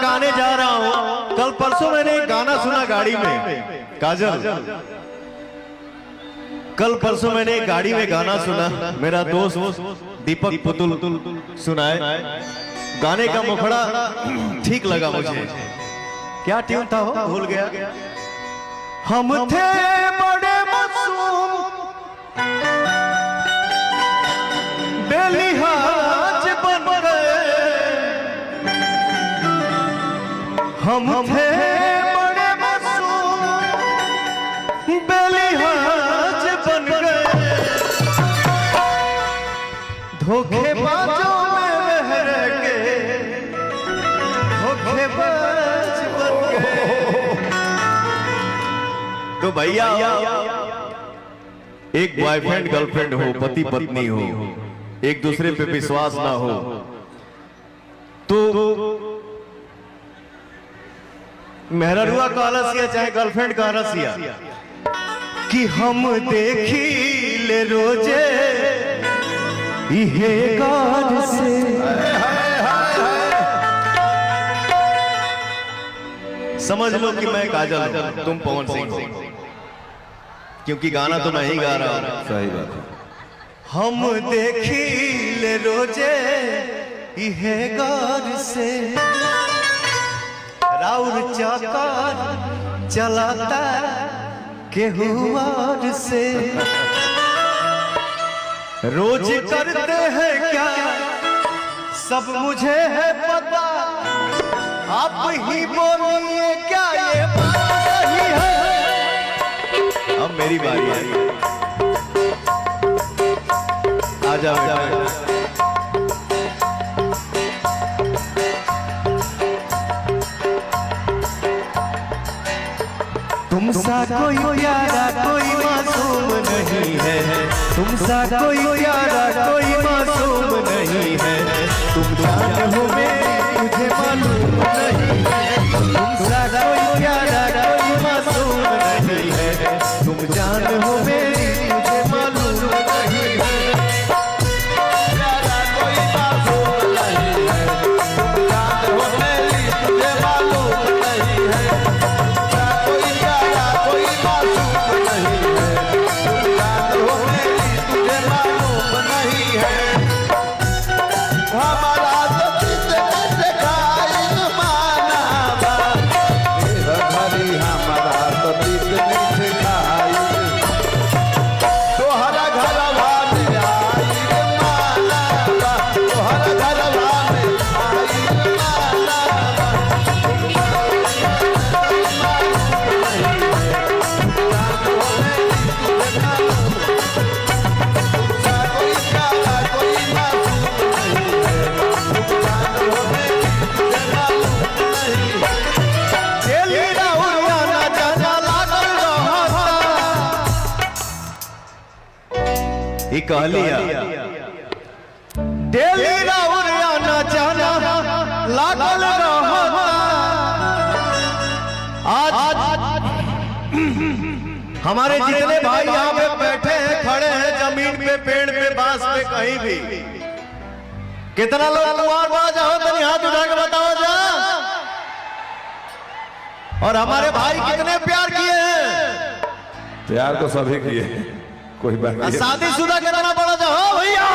गाने जा रहा हूँ। कल परसों मैंने एक गाना सुना गाड़ी में, काजल, कल परसों मैंने एक गाड़ी में गाना सुना, मेरा दोस्त दीपक पुतुल सुनाए। गाने का मुखड़ा ठीक लगा मुझे। क्या ट्यून था वो, भूल गया। हम थे बड़े मासूम बेलिहाज बन गए, हम थे बड़े मासूम बेलिहाज बन गए, धोखेबाजों में बहर के धोखेबाज बन गए। तो भैया, एक बॉयफ्रेंड गर्लफ्रेंड हो, पति पत्नी हो, एक दूसरे पे विश्वास ना हो, तो मेहरुआ का आलसिया चाहे गर्लफ्रेंड का आलसिया, कि हम देखी ले रोजे इहे गार से। समझ लो कि मैं काजल हूं, तुम पवन सिंह हो, क्योंकि गाना तो मैं ही गा रहा हूं। सही बात है। हम देखी ले रोजे इहे गार से, राउर चाकर चलाता केहुआर से। रोज करते हैं क्या सब मुझे है पता, आप ही बोलिए क्या ये बात सही है। अब मेरी बारी है, आजा बेटा। तुमसा कोई प्यारा कोई मासूम नहीं है, तुमसा कोई प्यारा कोई मासूम नहीं है, तुम जान हो मेरी मुझे मालूम नहीं है, तुमसा कोई प्यारा कोई मासूम नहीं है, तुम जान हो मेरी मुझे मालूम नहीं है। प्यारा कोई मासूम नहीं है, तुम जान हो मेरी मुझे मालूम नहीं है, कोई प्यारा कोई मासूम नहीं है, तुम जान हो मेरी तुझे मालूम नहीं है। हमारा कहलिया डेली राउर आना जाना लागल रहता, आज हमारे जितने भाई यहाँ पे बैठे हैं, खड़े हैं, जमीन पे, पेड़ पे, बांस पे, कहीं भी, कितना लोग कुंवार बाज हो, तो हाथ उठा के बताओ जा। और हमारे भाई कितने प्यार किए हैं? प्यार तो सभी किए, कोई बात। शादीशुदा कितना बड़ा जा हो भैया,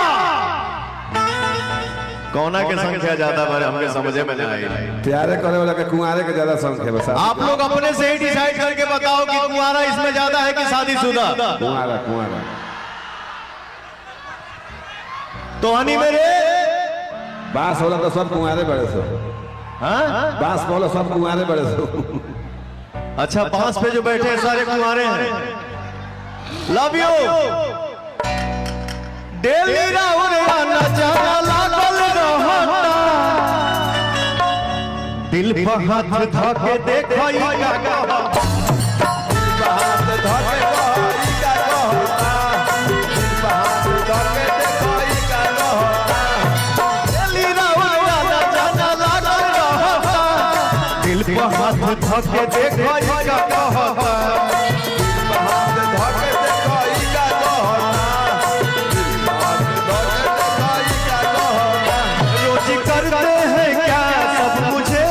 कौना के संख्या ज्यादा बार हमके समझे में नहीं आई। प्यारे करे वाला के कुंवारे के ज्यादा संख्या बस। आप लोग अपने से ही डिसाइड करके बताओ कि कुंवारा इसमें ज्यादा है कि शादीशुदा। कुंवारा कुंवारा। तो हनी मेरे बांस होला तो सब कुंवारे बड़े सो। हाँ, बांस बोला सब कुंवारे बड़े सो। अच्छा, बांस पे जो बैठे हैं सारे कुंवारे हैं। Love you. डेली राउर आना जाना लागल रहता, दिल पे हाथ धके देखो ई का कहता, दिल पे हाथ धके ई का कहता, दिल पे हाथ धके देखो ई का कहता। डेली राउर आना जाना लागल रहता, दिल पे हाथ धके देखो ई का कहता, करते हैं क्या सब मुझे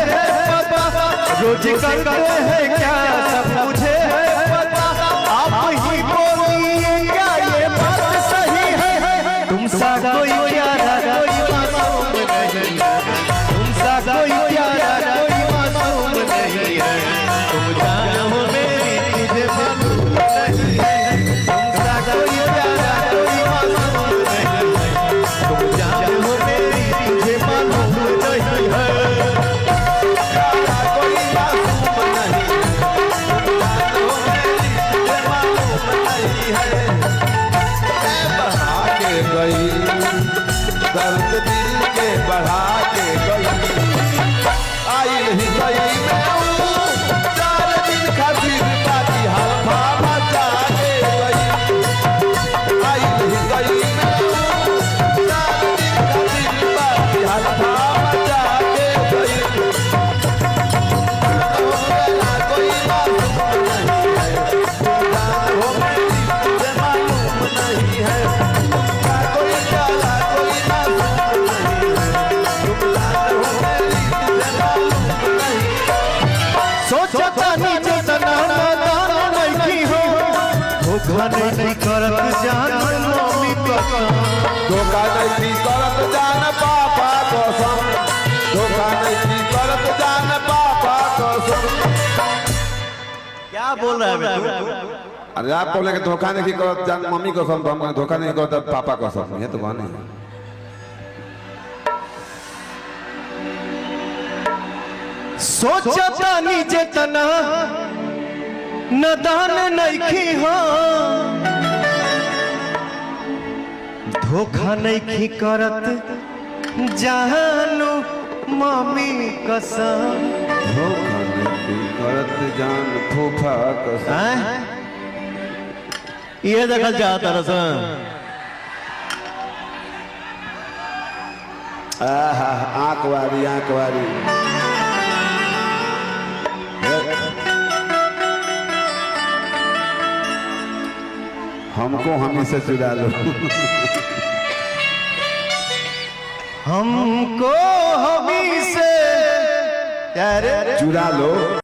रोज करते हैं क्या सब मुझे है पता, आप ही बोलिए क्या ये बात सही है? तुम सा कोई प्यारा कोई मासूम नहीं है, तुम सा कोई प्यारा कोई मासूम नहीं है, तुम जान हो मेरी तुझे मालूम नहीं है, तुम सा कोई प्यारा कोई मासूम नहीं है, तुम जान हो मेरी तुझे मालूम नहीं है। दर्द दिल के बढ़ा के गई, आई नहीं गई मैं हूँ 4 दिन खातिर बाती हल्फा मचा के गई, आई नहीं गई मैं हूँ 4 दिन खातिर बाती हल्फा मचा के गई। कोई मालूम नहीं है, हो मेरी तुझे मालूम नहीं है, कोई प्याला कोई सोचता नीचे तना नादान नहीं हो, धोखा नहीं करत जान मम्मी कसम, धोखा नहीं करत जान पापा कसम, धोखा नहीं करत जान पापा कसम। क्या बोल रहा है बेटू? अरे आप बोले कि धोखा नहीं करत जान मम्मी कसम, तो हम धोखा नहीं करत पापा कसम, ये तो कहानी है। सोचता नीचे तना नदान नहीं हो, धोखा नहीं करत जानू मम्मी कसम, धोखा नहीं करत जान फूफा कसम। ये देखल चाहता रसन आंख वारी आंख वारी हमको हमी से चुरा लो, हमको हमी से चुरा लो।